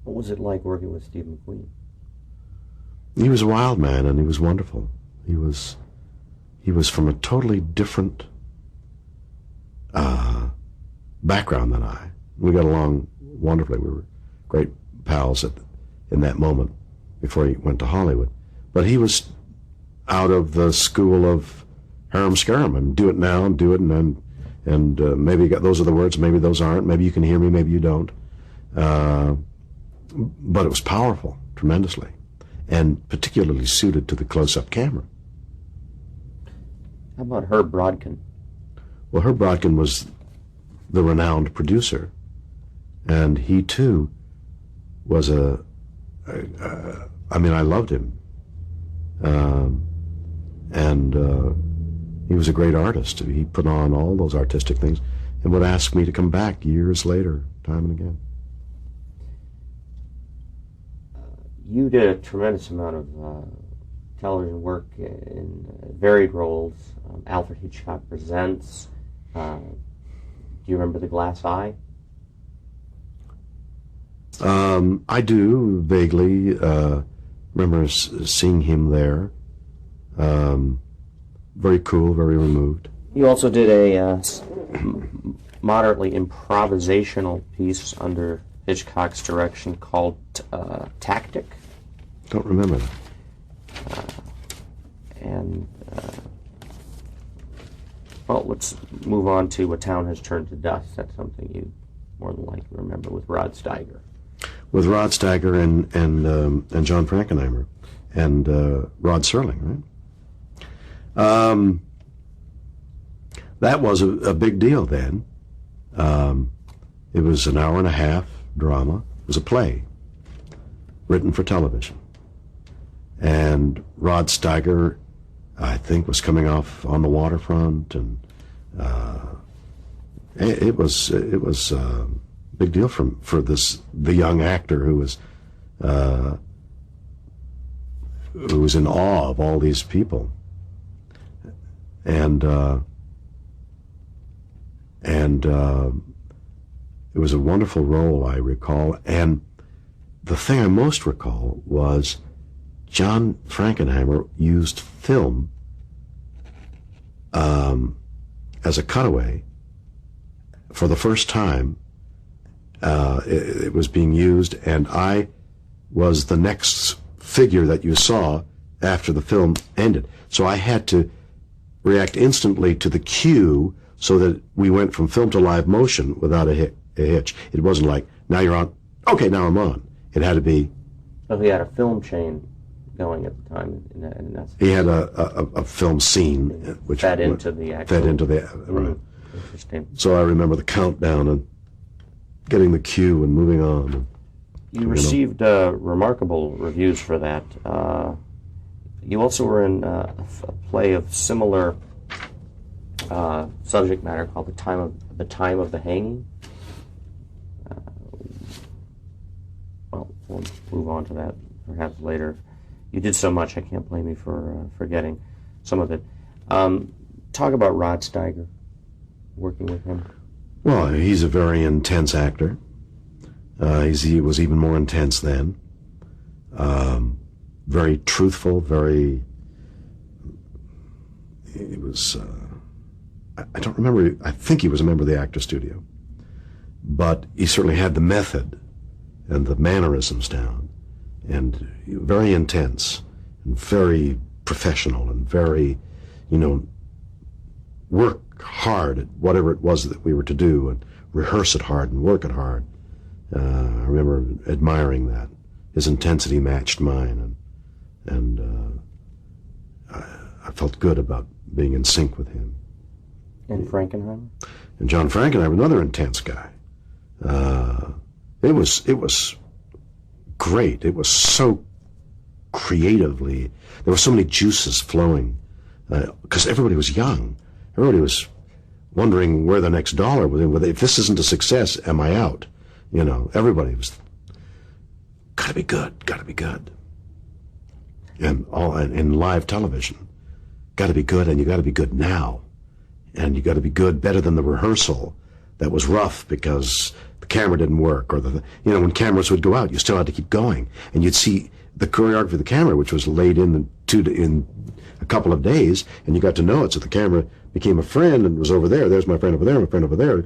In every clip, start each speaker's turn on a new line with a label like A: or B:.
A: What was it like working with Steve McQueen?
B: He was a wild man, and he was wonderful. He was from a totally different background than I. We got along wonderfully. We were great pals in that moment before he went to Hollywood. But he was out of the school of harem scarum and do it now and do it and maybe those are the words, maybe those aren't. Maybe you can hear me, maybe you don't. But it was powerful, tremendously, and particularly suited to the close-up camera.
A: How about Herb Brodkin?
B: Well, Herb Brodkin was the renowned producer, and he too was I loved him, and he was a great artist. He put on all those artistic things and would ask me to come back years later, time and again.
A: You did a tremendous amount of television work in varied roles. Alfred Hitchcock Presents. Do you remember The Glass Eye?
B: I do vaguely remember seeing him there. Very cool, very removed.
A: You also did a moderately improvisational piece under Hitchcock's direction called Tactic.
B: Don't remember that.
A: Well, let's move on to A Town Has Turned to Dust. That's something you more than likely remember with Rod Steiger.
B: With Rod Steiger and John Frankenheimer and Rod Serling, right? That was a big deal then. It was an hour and a half drama. It was a play written for television. And Rod Steiger, I think, was coming off On the Waterfront, and it was a big deal for the young actor who was in awe of all these people, and it was a wonderful role, I recall. And the thing I most recall was John Frankenheimer used film as a cutaway for the first time. It was being used, and I was the next figure that you saw after the film ended. So I had to react instantly to the cue so that we went from film to live motion without a hitch. It wasn't like, now you're on, okay, now I'm on. It had to be...
A: So he had a film chain going at the time, and that's...
B: He had a film scene which
A: fed into the actual...
B: Fed into the... Right.
A: Interesting.
B: So I remember the countdown and getting the cue and moving on.
A: You received remarkable reviews for that. You also were in a play of similar subject matter called The Time of the Hanging. Well, we'll move on to that perhaps later. You did so much, I can't blame you for forgetting some of it. Talk about Rod Steiger, working with him.
B: Well, he's a very intense actor. He was even more intense then. Very truthful, very... It was... I don't remember... I think he was a member of the Actors Studio. But he certainly had the method and the mannerisms down. And very intense and very professional and very, work hard at whatever it was that we were to do and rehearse it hard and work it hard. I remember admiring that. His intensity matched mine, and I felt good about being in sync with him.
A: And Frankenheimer?
B: And John Frankenheimer, another intense guy. It was great. It was so creatively, there were so many juices flowing, because everybody was young. Everybody was wondering where the next dollar was. If this isn't a success, am I out? Everybody was, gotta be good. And in live television, gotta be good, and you gotta be good now. And you gotta be good, better than the rehearsal that was rough because the camera didn't work, or when cameras would go out, you still had to keep going, and you'd see the choreography of the camera, which was laid in a couple of days, and you got to know it. So the camera became a friend and was over there. There's my friend over there. My friend over there.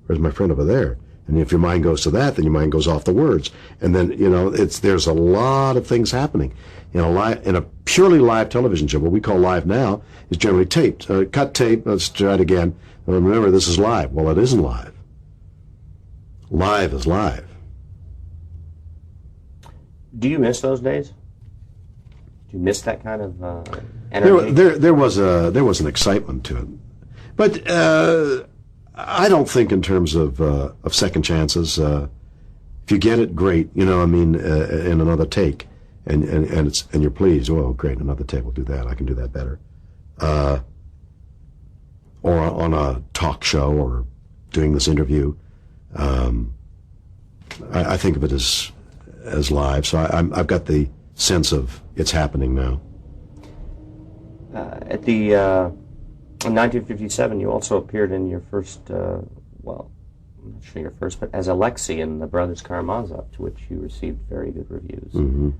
B: Where's my friend over there? And if your mind goes to that, then your mind goes off the words, and then there's a lot of things happening. In a purely live television show, what we call live now is generally taped. Cut tape. Let's try it again. Remember, this is live. Well, it isn't live. Live is live.
A: Do you miss those days? Do you miss that kind of energy?
B: There was an excitement to it, but I don't think in terms of second chances. If you get it, great. In another take, and you're pleased. Well, great, another take. We'll do that. I can do that better. Or on a talk show, or doing this interview. I think of it as live. So I've got the sense of it's happening now.
A: In 1957, you also appeared in your first, well, I'm not sure your first, but as Alexei in The Brothers Karamazov, to which you received very good reviews.
B: Mm-hmm.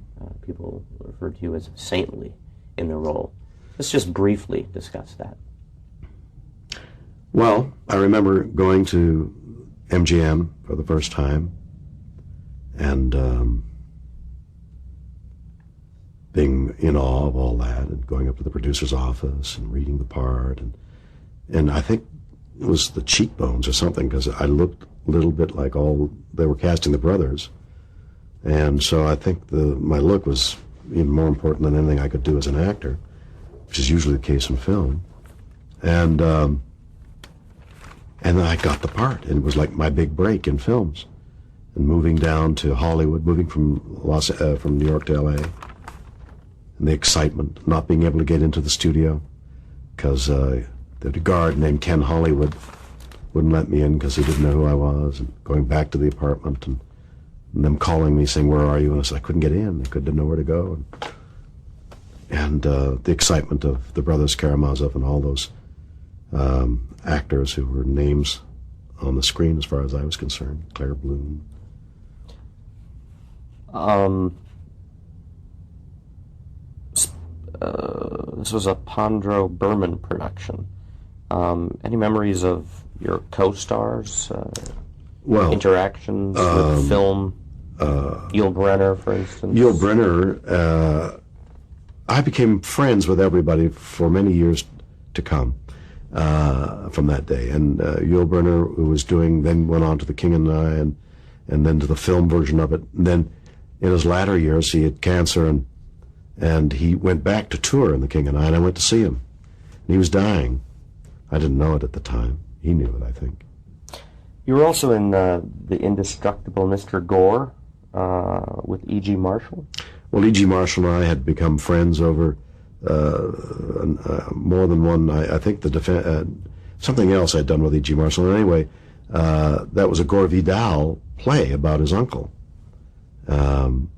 A: People referred to you as saintly in the role. Let's just briefly discuss that.
B: Well, I remember going to MGM for the first time, and being in awe of all that, and going up to the producer's office and reading the part, and I think it was the cheekbones or something, because I looked a little bit like they were casting the brothers, and so I think my look was even more important than anything I could do as an actor, which is usually the case in film, and then I got the part, and it was like my big break in films, and moving down to Hollywood, moving from New York to L.A., and the excitement, not being able to get into the studio because the guard named Ken Hollywood wouldn't let me in because he didn't know who I was, and going back to the apartment, and them calling me saying, "Where are you?" And I said, "I couldn't get in. They didn't know where to go." And the excitement of the brothers Karamazov and all those actors who were names on the screen as far as I was concerned. Claire Bloom.
A: This was a Pandro Berman production. Any memories of your co-stars? Interactions with film? Yul Brynner, for instance?
B: Yul Brynner, I became friends with everybody for many years to come from that day. And Yul Brynner, who was then went on to The King and I, and then to the film version of it. And then in his latter years, he had cancer, and he went back to tour in The King and I went to see him. And he was dying. I didn't know it at the time. He knew it, I think.
A: You were also in the Indestructible Mr. Gore with E.G. Marshall?
B: Well, E.G. Marshall and I had become friends over more than one. I think something else I'd done with E.G. Marshall. And anyway, that was a Gore Vidal play about his uncle. And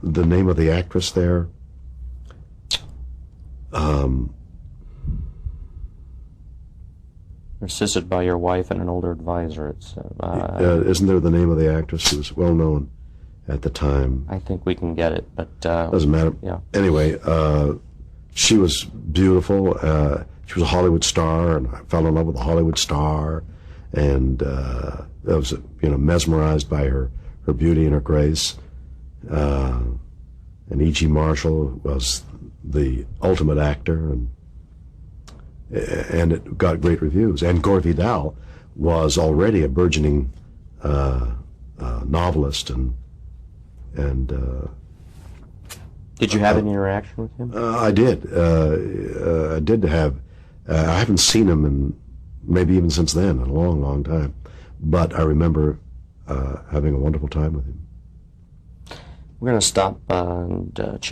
B: the name of the actress there,
A: assisted by your wife and an older advisor.
B: Isn't there the name of the actress who was well known at the time?
A: I think we can get it, but
B: doesn't matter.
A: Yeah.
B: Anyway, she was beautiful. She was a Hollywood star, and I fell in love with a Hollywood star, and I was mesmerized by her beauty and her grace. And E.G. Marshall was the ultimate actor, and it got great reviews. And Gore Vidal was already a burgeoning novelist, and
A: did you have any interaction with him?
B: I did. I did have. I haven't seen him in maybe even since then, in a long, long time. But I remember having a wonderful time with him.
A: We're going to stop and change.